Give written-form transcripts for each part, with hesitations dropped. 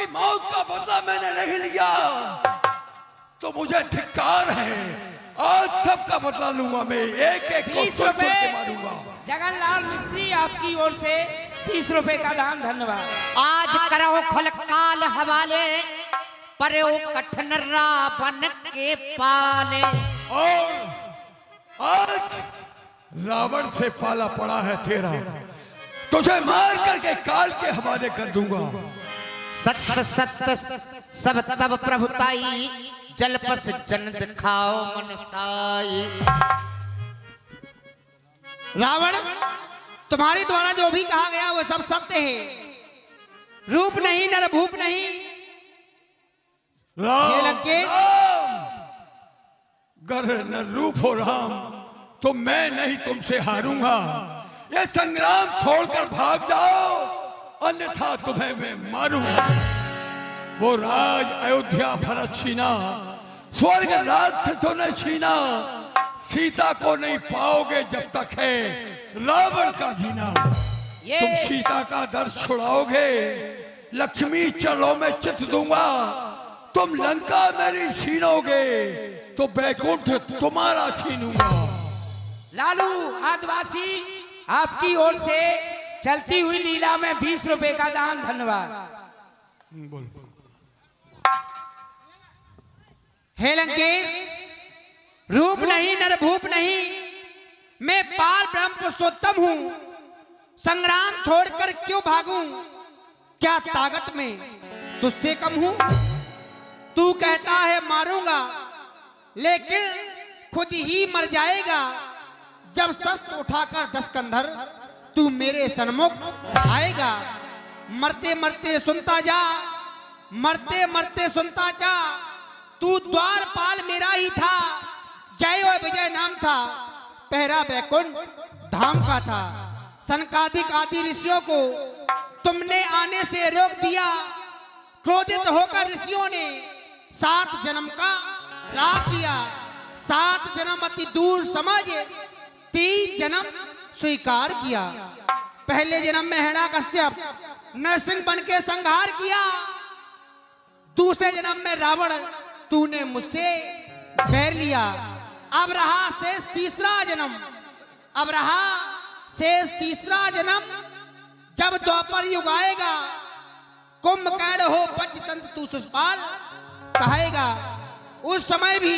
की मौत का बदला मैंने नहीं लिया तो मुझे धिक्कार है। आज सबका बदला लूंगा मैं, एक एक को सुन के मारूंगा। जगनलाल मिस्त्री आपकी ओर से 20 रुपए का दान, धन्यवाद। आज करो खलकाल हवाले पर कठिन रावण के पाले। और आज रावण से पाला पड़ा है तेरा, तुझे मार करके काल के हवाले कर दूंगा। सत्य सत्य सब तब प्रभुताई जलपस जन दिखाओ मनसाई। रावण, तुम्हारे द्वारा जो भी कहा गया वो सब सत्य है। रूप नहीं, नर भूप नहीं। राम, गर न रूप हो राम तो मैं नहीं तुमसे हारूंगा। ये संग्राम छोड़कर भाग जाओ, अन्यथा तुम्हें मैं मारूंगा। वो राज अयोध्या भरत छीना, स्वर्ग राज से तो नहीं छीना। सीता को नहीं पाओगे जब तक है रावण का जीना। तुम सीता का दर्द छुड़ाओगे, लक्ष्मी चरणों में चित दूंगा। तुम लंका मेरी छीनोगे तो बैकुंठ तुम्हारा छीनूंगा। लालू आदिवासी आपकी ओर से चलती हुई लीला में 20 रुपए का दान, धन्यवाद। हे लंकेश, रूप नहीं, नर भूप नहीं, मैं पार ब्रह्म पुरुषोत्तम हूं। संग्राम छोड़कर क्यों भागूं? क्या ताकत में तुझसे कम हूं? तू कहता है मारूंगा, लेकिन खुद ही मर जाएगा जब शस्त्र उठाकर 10 कंधर तू मेरे सन्मुख आएगा। मरते मरते सुनता जा, मरते मरते सुनता जा। तू द्वारपाल मेरा ही था, जय और विजय नाम था, पहरा बैकुंठ धाम का था। सनकादिक आदि ऋषियों को तुमने आने से रोक दिया। क्रोधित होकर ऋषियों ने 7 जन्म का श्राप दिया। 7 जन्म अति दूर समझ 3 जन्म स्वीकार किया। पहले जन्म में हिरण्यकश्यप नरसिंह बन के संहार किया। दूसरे जन्म में रावण तूने मुझसे बैर लिया। अब रहा शेष तीसरा जन्म, अब रहा शेष तीसरा जन्म। जब द्वापर युग आएगा, कुंभकर्ण हो पंचतंत्र तू शिशुपाल कहेगा। उस समय भी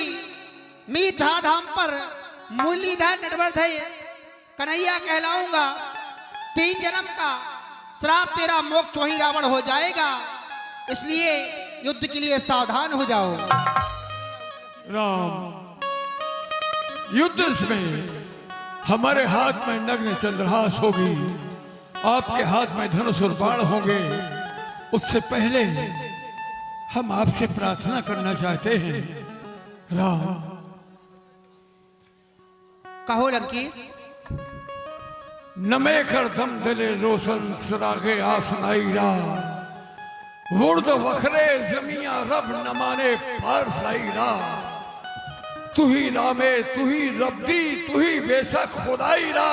मीठा धाम पर मुरलीधर नटवरधर कन्हैया कहलाऊंगा। 3 जन्म का श्राप तेरा मोक्ष वही रावण हो जाएगा। इसलिए युद्ध के लिए सावधान हो जाओ। राम, युद्ध में हमारे हाथ में नग्न चंद्रहास होगी, आपके हाथ में धनुष और बाण होंगे। उससे पहले हम आपसे प्रार्थना करना चाहते हैं। राम, कहो लंकेश। नमे कर दम दिले रोशन सरागे आसनाईरा, वुर्द वखरे जमिया रब न माने पार साईरा। तू ही रामे, तू ही रब्दी, तू ही बेशक खुदाईरा।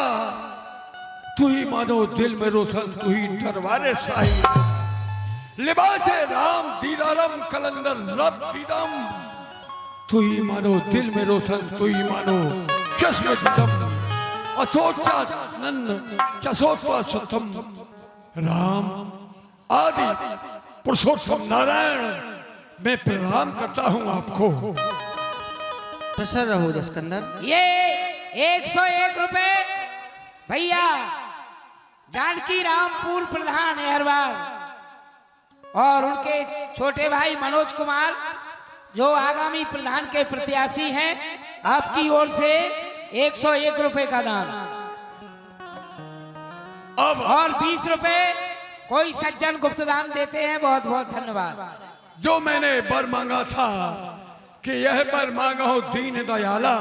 तू ही मानो दिल में रोशन, तू ही दरबारे साई। लिबासे राम दीदारम कलंदर रब दीदम। तू ही मानो दिल में रोशन, तू ही मानो चश्मे दम। असोचा नंद चसोत्वा सतम। राम आदि पुरुषोत्तम नारायण, मैं प्रणाम करता हूं आपको। प्रसन्न रहो जसकंदर। ये 101 रुपए भैया जानकी राम पूर्व प्रधान अहरवाल और उनके छोटे भाई मनोज कुमार जो आगामी प्रधान के प्रत्याशी हैं, आपकी ओर से 101 रुपए का दान। अब और 20 रुपए कोई सज्जन गुप्तदान देते हैं, बहुत बहुत धन्यवाद। जो मैंने बर मांगा था कि यह बर मांगा हो दीन दयाला,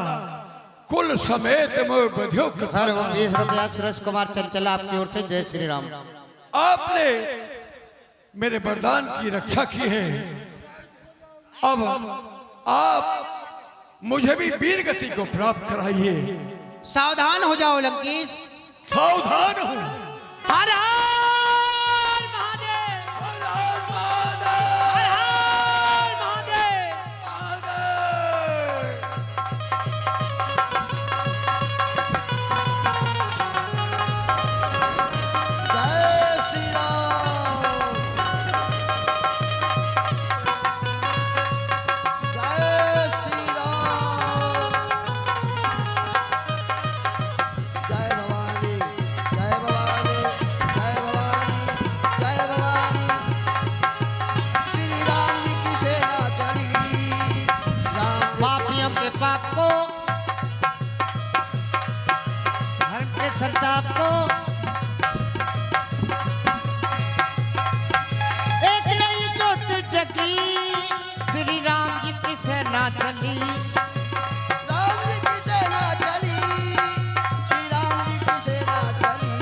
कुल समेत मोह बधियो हर 20 रुपया सुरेश कुमार चंचला आपकी ओर से। जय श्री राम। आपने मेरे वरदान की रक्षा की है। अब आप मुझे भी वीर गति को प्राप्त कराइए। सावधान हो जाओ लंकेश। सावधान हूं। हर हर महादेव। हर हर महादेव। सेना चली, राम जी की सेना चली, श्री राम जी की सेना चली।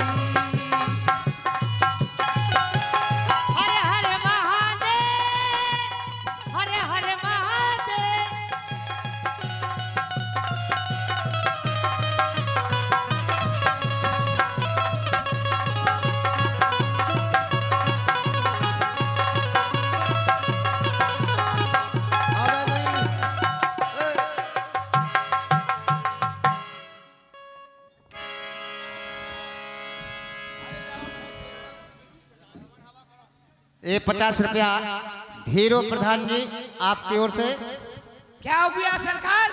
हर हर महादेव, हर हर महादेव। अबे नहीं ये 50 रुपया धीरो प्रधान जी आपकी ओर से। क्या हो गया सरकार?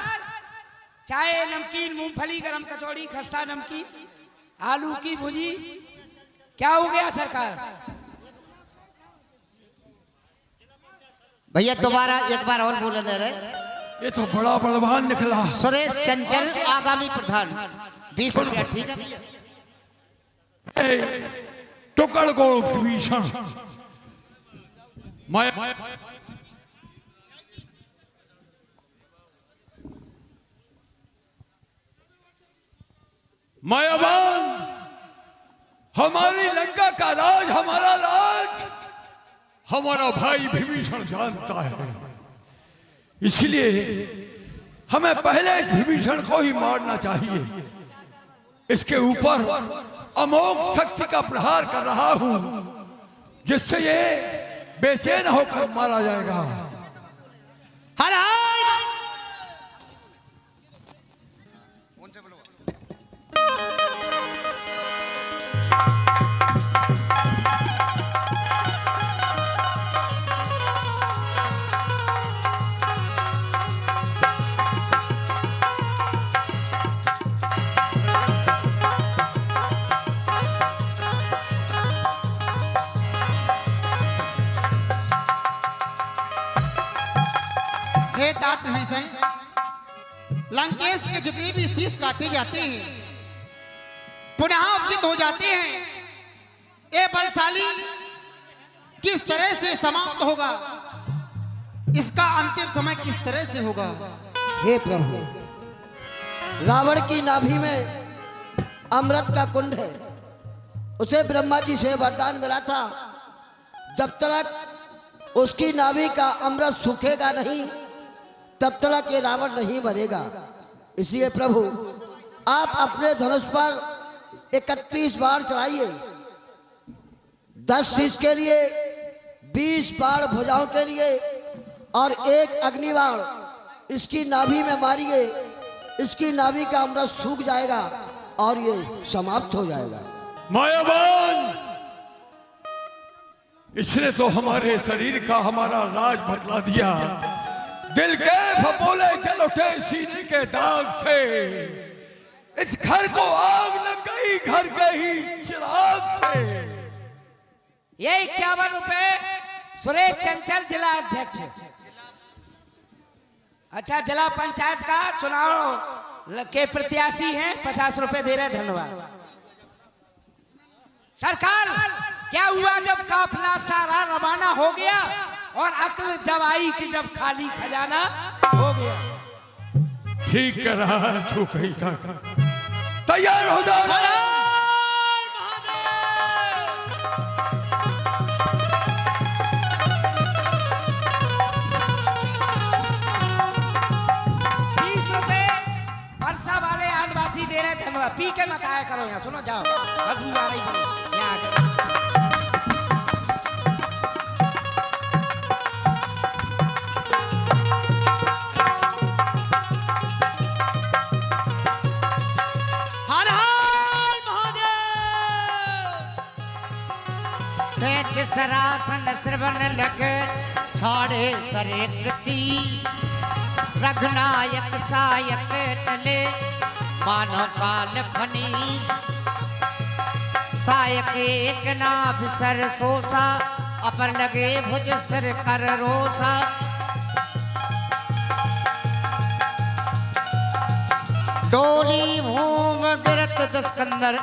चाय, नमकीन, मूंगफली, गरम कचौड़ी, खस्ता नमकीन, आलू की भुजी, क्या हो गया सरकार? भैया दोबारा एक बार और बोले दे रहे। ये तो बड़ा बलवान निकला। सुरेश चंचल आगामी प्रधान 20 रुपया। ठीक है भैया। टुकड़ को विभीषण मायावान, हमारी लंका का राज, हमारा राज हमारा भाई विभीषण जानता है, इसलिए हमें पहले विभीषण को ही मारना चाहिए। इसके ऊपर अमोघ शक्ति का प्रहार कर रहा हूं, जिससे ये बेचैन होकर मारा जाएगा। हर हर हे तात विभीषण, लंकेश के जितने भी शीश काटे जाते हैं पुनः उपचित हो जाते हैं, ये बलशाली किस तरह से समाप्त होगा, इसका अंतिम समय किस तरह से होगा? हे प्रभु, रावण की नाभि में अमृत का कुंड है, उसे ब्रह्मा जी से वरदान मिला था, जब तक उसकी नाभि का अमृत सूखेगा नहीं तब तक ये रावण नहीं मरेगा। इसलिए प्रभु आप अपने धनुष पर 31 बाण चढ़ाइए, 10 शीश के लिए, 20 बाण भुजाओं के लिए और 1 अग्निबाण इसकी नाभि में मारिए। इसकी नाभि का अमृत सूख जाएगा और ये समाप्त हो जाएगा। मायावान, इसने तो हमारे शरीर का हमारा राज बतला दिया। दिल के फपोले जल उठे सीने के दाग से, इस घर को आग लग गई घर के ही चिराग से। ये 51 रुपए सुरेश चंचल जिला अध्यक्ष। अच्छा, जिला पंचायत का चुनाव के प्रत्याशी हैं, 50 रुपए दे रहे। धन्यवाद सरकार। क्या हुआ जब काफिला सारा रवाना हो गया और अक्ल जब आई कि जब खाली खजाना हो गया? ठीक कर रहा है तू, कहीं का तैयार हो जाना। वर्षा वाले आदिवासी दे रहे। धन्यवाद। पी के मत आया करो यहाँ, सुनो जाओ, बदबू आ रही बड़ी यहाँ आकर। हर हर महादेव। सरासन श्रवण लग छाड़े सरेत 30, रघुनायक सायक चले मानो काल फनीस। सायक एक नाभ सर सोसा, अपर लगे भुज सिर कर रोसा। डोली भूम गिरत दस्कंदर,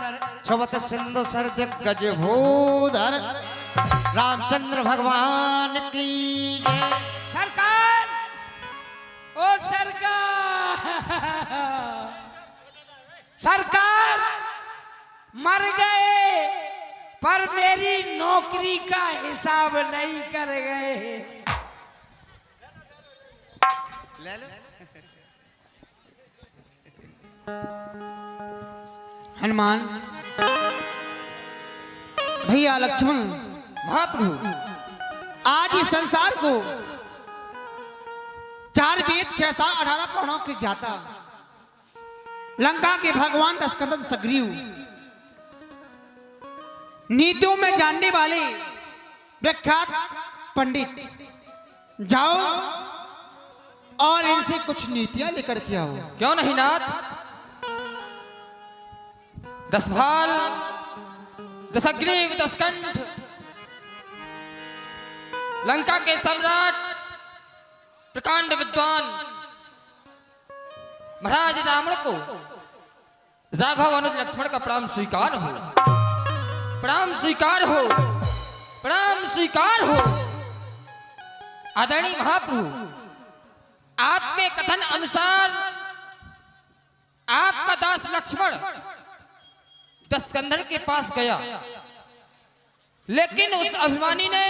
छवत सिंधु सर दिग्गज भूधर। रामचंद्र भगवान की जय। सरकार ओ सरकार, सरकार मर गए पर मेरी नौकरी का हिसाब नहीं कर गए। ले लो। हनुमान भैया लक्ष्मण महाप्रभु, आज इस संसार को 4 वेद 6 साल 18 पुराणों के ज्ञाता लंका के भगवान दशकंदन सग्रीव, नीतियों में जानने वाले विख्यात पंडित, जाओ और इनसे कुछ नीतियां लेकर के आओ। क्यों नहीं नाथ? 10 भाल, 10 अग्निव, 10 कंठ, लंका के सम्राट, प्रकांड विद्वान महाराज रावण को राघव अनुज लक्ष्मण का प्रणाम स्वीकार हो, प्रणाम स्वीकार हो, प्रणाम स्वीकार हो। आदरणीय महाप्रभु, आपके कथन अनुसार आपका दास लक्ष्मण दशकंधर के पास गया, लेकिन उस अभिमानी ने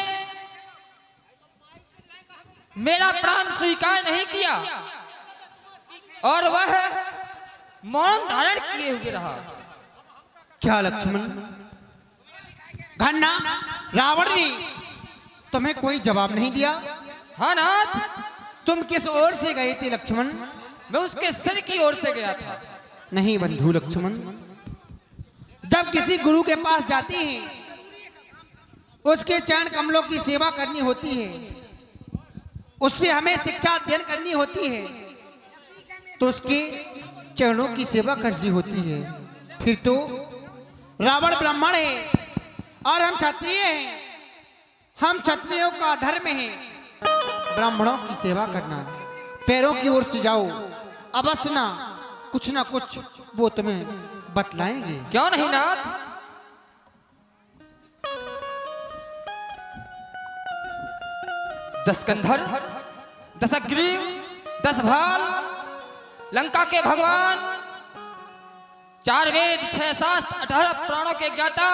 मेरा प्राण स्वीकार नहीं किया और वह मौन धारण किए हुए रहा। क्या लक्ष्मण, घन्ना रावण ने तुम्हें कोई जवाब नहीं दिया? हाँ नाथ, तुम किस ओर से गए थे लक्ष्मण? मैं उसके सिर की ओर से गया था। नहीं बंधु लक्ष्मण, जब किसी गुरु के पास जाते हैं, उसके चरण कमलों की सेवा करनी होती है, उससे हमें शिक्षा अध्ययन करनी होती है, तो उसके चरणों की सेवा करनी होती है। फिर तो रावण ब्राह्मण है और हम क्षत्रिय हैं, हम क्षत्रियों का धर्म है ब्राह्मणों की सेवा करना। पैरों की ओर से जाओ, अवश्य ना कुछ वो तुम्हें बतलाएंगे। क्यों नहीं नाथ? दशकंधर, 10 अग्निव, 10 भाल, लंका के भगवान, 4 वेद 6 शास्त्र 18 पुराणों के ज्ञाता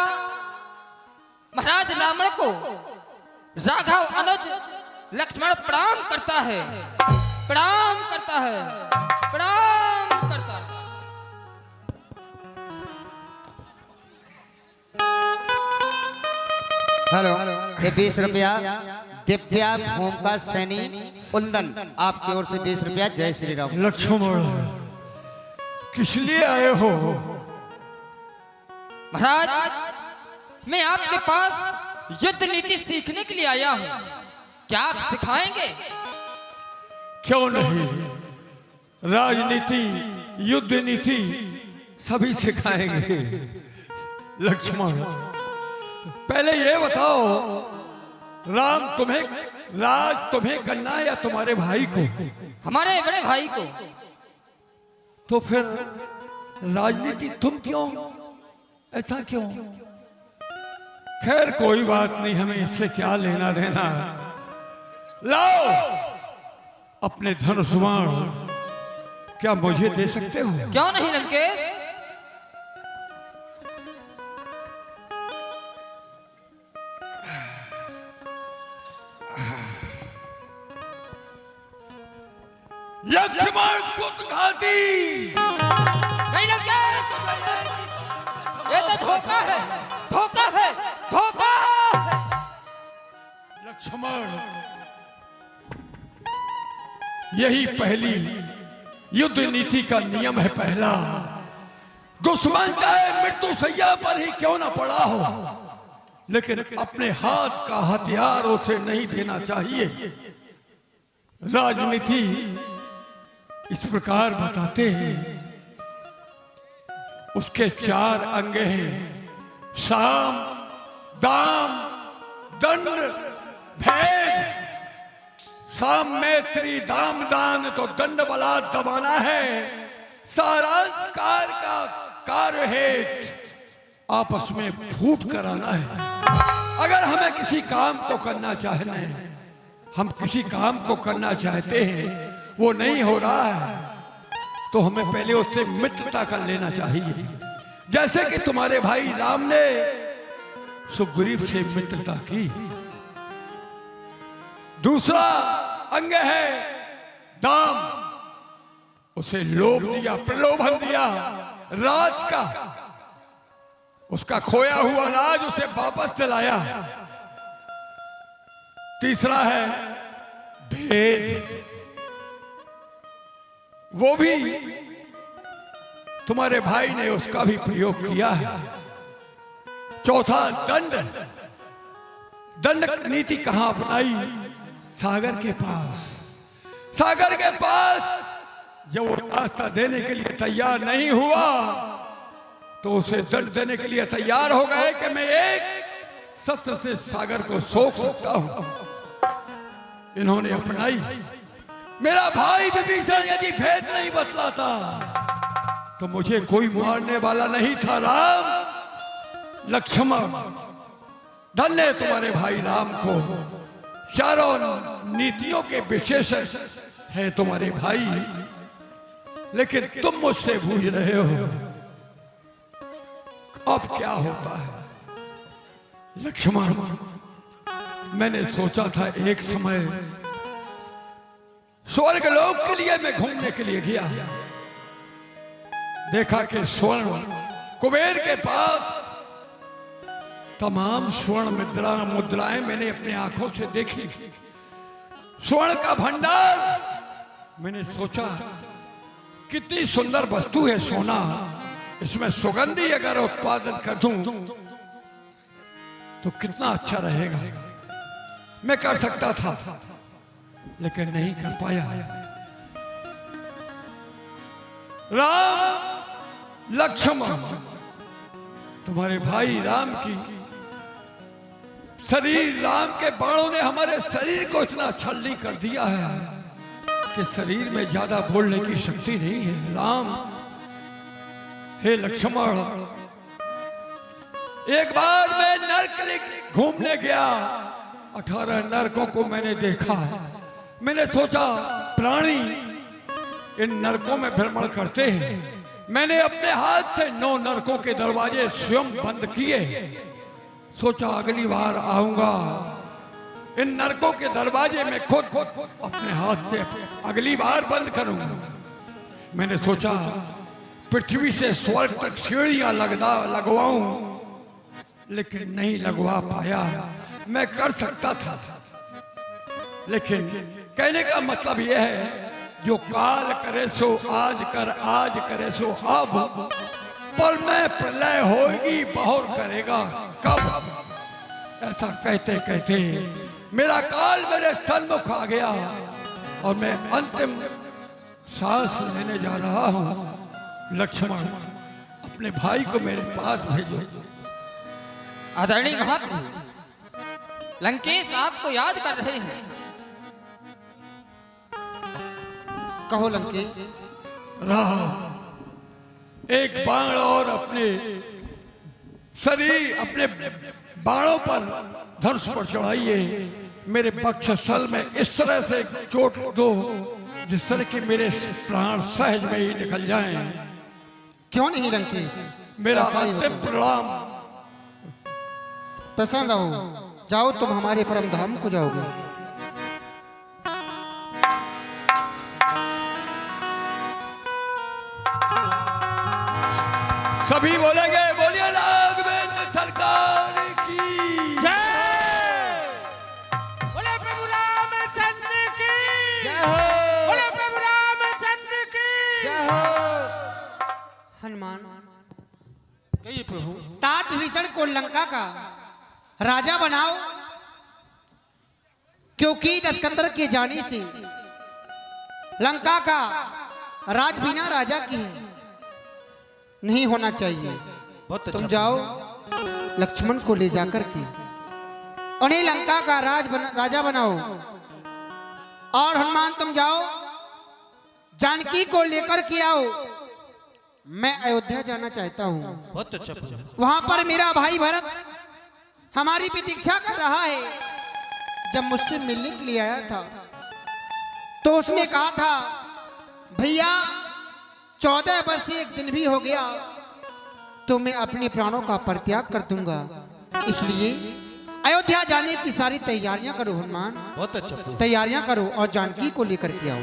महाराज रावण को राघव अनुज लक्ष्मण प्रणाम करता है, प्रणाम करता है, प्रणाम करता है। हेलो, ये 20 रुपया दिव्या भूम का सैनी उल्दन आपकी ओर से 20 रुपया। जय श्री राम। लक्ष्मण, किस लिए आए हो? महाराज, मैं आपके पास युद्ध नीति सीखने के लिए आया हूँ, क्या आप सिखाएंगे? क्यों नहीं, राजनीति, युद्ध नीति सभी सिखाएंगे। लक्ष्मण, पहले ये बताओ, राज तुम्हें करना है या तुम्हारे भाई को? हमारे बड़े भाई को। तो फिर राजनीति तुम क्यों, ऐसा क्यों? खैर कोई बात नहीं, हमें इससे क्या लेना देना। लाओ अपने धनुष बाण, क्या मुझे दे सकते हो? क्यों नहीं लंकेश? लक्ष्मण सुतघाती, नहीं लंकेश, ये तो धोखा है, धोखा है, धोखा है। लक्ष्मण, यही पहली युद्ध नीति का नियम है। पहला, दुश्मन चाहे मृत्यु सैया पर ही क्यों ना पड़ा हो, लेकिन अपने हाथ का हथियार उसे नहीं देना चाहिए। राजनीति इस प्रकार बताते हैं, उसके 4 अंग हैं, साम, दाम, दंड, भेद। साम में त्रिदाम दान, तो दंड बला दबाना है। सारांश कार का कार्य है आपस में फूट कराना है। अगर हमें किसी काम को करना चाहते हैं, हम किसी काम को करना चाहते हैं, वो नहीं हो रहा है तो हमें पहले उससे मित्रता कर लेना चाहिए, जैसे कि तुम्हारे भाई राम ने सुग्रीव से मित्रता की। दूसरा अंग है दाम, उसे लोभ दिया, प्रलोभन दिया राज का, उसका खोया हुआ राज उसे वापस दिलाया। तीसरा है भेद, वो भी तुम्हारे भाई ने उसका भी प्रयोग किया है। चौथा दंड, दंड नीति कहां अपनाई? सागर के पास। सागर के पास जब वो रास्ता देने के लिए तैयार नहीं हुआ तो उसे दंड देने के लिए तैयार हो गए कि मैं एक शस्त्र से सागर को सोख सकता हूं। इन्होंने अपनाई। मेरा भाई विभीषण यदि भेद नहीं बतलाता तो मुझे कोई मारने वाला नहीं था। राम लक्ष्मण, धन्य तुम्हारे भाई राम को, चारों नीतियों के विशेषण है तुम्हारे भाई, लेकिन तुम मुझसे पूछ रहे हो अब क्या होता है। लक्ष्मण, मैंने सोचा था एक समय स्वर्ग लोक के लिए मैं घूमने के लिए गया, देखा कि स्वर्ण कुबेर के पास तमाम स्वर्ण मुद्राएं मैंने अपनी आंखों से देखी, स्वर्ण का भंडार। मैंने सोचा कितनी सुंदर वस्तु है सोना, इसमें सुगंधी अगर उत्पादन कर दूं तो कितना अच्छा रहेगा। मैं कर सकता था लेकिन नहीं कर पाया। राम लक्ष्मण, तुम्हारे भाई राम की शरीर, राम के बाणों ने हमारे शरीर को इतना छलनी कर दिया है कि शरीर में ज्यादा बोलने की शक्ति नहीं है। राम, हे लक्ष्मण, एक बार मैं नरक घूमने गया, 18 नरकों को मैंने देखा। मैंने सोचा प्राणी इन नरकों में भ्रमण करते हैं। मैंने अपने हाथ से 9 नरकों के दरवाजे स्वयं बंद किए। सोचा अगली बार आऊंगा इन नरकों के दरवाजे में खुद अपने हाथ से अगली बार बंद करूंगा। मैंने सोचा पृथ्वी से स्वर्ग तक सीढ़ियां लगवाऊं, लेकिन नहीं लगवा पाया। मैं कर सकता था, लेकिन कहने का मतलब यह है जो काल करे सो आज कर, आज करे सो अब, पर मैं प्रलय होगी बहुर करेगा कब। ऐसा कहते कहते मेरा काल मेरे सन्मुख आ गया और मैं अंतिम सांस लेने जा रहा हूं। लक्ष्मण, अपने भाई को मेरे पास भेजो। आदरणीय महात्मा, लंकेश आपको याद कर रहे हैं। कहो लंकेश। रहा एक बाण और अपने शरीर, अपने बाणों पर धनुष पर चढ़ाइए। मेरे वक्षस्थल में इस तरह से चोट दो जिस तरह के मेरे प्राण सहज में ही निकल जाएं। क्यों नहीं लंकेश, मेरा ऐसा ही अंतिम होता है। प्रणाम। प्रसन्न रहो, जाओ तुम हमारे परम धाम को जाओगे। सभी बोलेंगे बोलिए नागवेंद्र सरकार की जय। बोले प्रभु रामचंद्र की जय हो। बोले प्रभु रामचंद्र की जय हो। हनुमान, कहिए प्रभु। तात विभीषण को लंका का राजा बनाओ, क्योंकि दशकंदर के जाने से लंका का राज बिना राजा की है, नहीं होना चाहिए। तुम जाओ लक्ष्मण को ले जाकर के उन्हें लंका का राजा बनाओ। और हनुमान तुम जाओ जानकी को लेकर के आओ। मैं अयोध्या जाना चाहता हूँ। बहुत अच्छा प्रभु। वहां पर मेरा भाई भरत हमारी प्रतीक्षा कर रहा है। जब मुझसे मिलने के लिए आया था तो उसने कहा था भैया 14 वर्ष से 1 दिन भी हो गया तो मैं अपने प्राणों का परित्याग कर दूंगा, इसलिए अयोध्या जाने की सारी तैयारियां करो हनुमान, बहुत अच्छा प्रभु। तैयारियां करो और जानकी को लेकर के आओ।